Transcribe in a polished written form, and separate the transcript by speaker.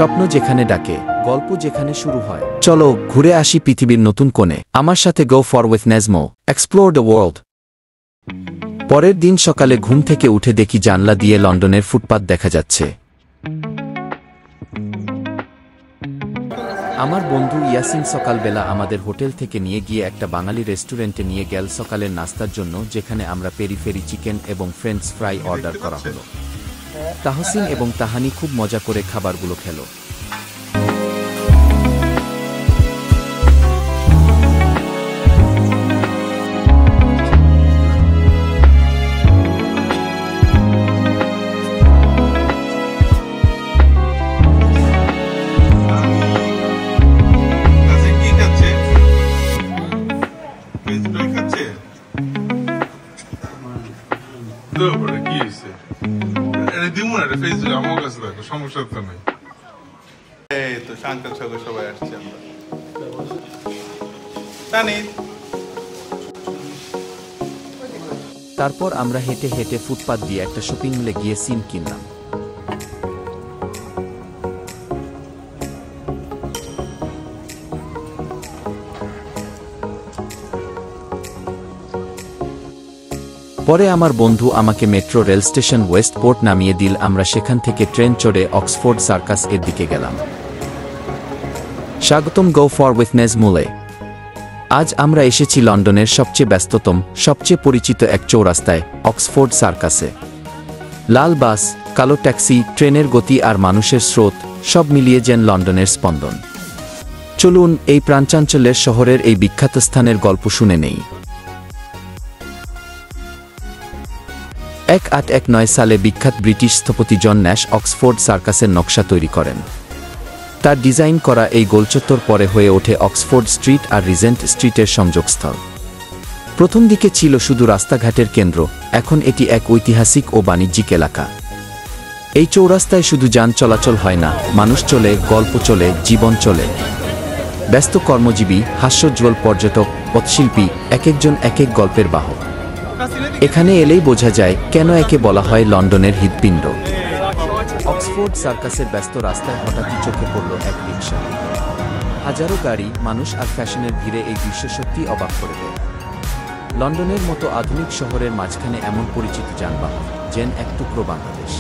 Speaker 1: স্বপ্ন যেখানে ডাকে, গল্প যেখানে শুরু হয়। চলো ঘুরে আসি পৃথিবীর নতুন কোণে। আমার সাথে go for with Nezmo, explore the world. পরের দিন সকালে ঘুম থেকে উঠে দেখি জানলা দিয়ে লন্ডনের ফুটপাত দেখা যাচ্ছে। আমার বন্ধু ইয়াসিন সকালবেলা আমাদের হোটেল থেকে নিয়ে গিয়ে একটা বাঙালি রেস্টুরেন্টে নিয়ে গেল সকালের নাস্তার জন্য, যেখানে আমরা পেরি ফেরি চিকেন এবং ফ্রেঞ্চ ফ্রাই অর্ডার করা হলো। তাহসিন এবং তাহানি খুব মজা করে খাবারগুলো খেলো। তারপর আমরা হেঁটে হেঁটে ফুটপাত দিয়ে একটা শপিং মলে গিয়ে সিম কিনলাম। পরে আমার বন্ধু আমাকে মেট্রো রেল স্টেশন ওয়েস্টপোর্ট নামিয়ে দিল। আমরা সেখান থেকে ট্রেন চড়ে অক্সফোর্ড সার্কাস এর দিকে গেলাম। স্বাগতম গো ফর উইথ নেজমোলে। আজ আমরা এসেছি লন্ডনের সবচেয়ে ব্যস্ততম, সবচেয়ে পরিচিত এক চৌরাস্তায়, অক্সফোর্ড সার্কাসে। লাল বাস, কালো ট্যাক্সি, ট্রেনের গতি আর মানুষের স্রোত সব মিলিয়ে যেন লন্ডনের স্পন্দন। চলুন এই প্রাণচাঞ্চল্যের শহরের এই বিখ্যাত স্থানের গল্প শুনে নেই। 1819 সালে বিখ্যাত ব্রিটিশ স্থপতি জন ন্যাশ অক্সফোর্ড সার্কাসের নকশা তৈরি করেন। তার ডিজাইন করা এই গোলচত্বর পরে হয়ে ওঠে অক্সফোর্ড স্ট্রিট আর রিজেন্ট স্ট্রিটের সংযোগস্থল। প্রথম দিকে ছিল শুধু রাস্তাঘাটের কেন্দ্র, এখন এটি এক ঐতিহাসিক ও বাণিজ্যিক এলাকা। এই চৌরাস্তায় শুধু যান চলাচল হয় না, মানুষ চলে, গল্প চলে, জীবন চলে। ব্যস্ত কর্মজীবী, হাস্যোজ্জ্বল পর্যটক, পথশিল্পী, এক একজন এক এক গল্পের বাহক। এখানে এলেই বোঝা যায় কেন একে বলা হয় লন্ডনের হৃৎপিণ্ড। অক্সফোর্ড সার্কাসের ব্যস্ত রাস্তায় হঠাৎই চোখে পড়ল এক রিকশা। হাজারো গাড়ি, মানুষ আর ফ্যাশনের ভিড়ে এই দৃশ্য সত্যি অবাক করে দেয়। লন্ডনের মতো আধুনিক শহরের মাঝখানে এমন পরিচিত যানবাহন, যেন এক টুকরো বাংলাদেশ।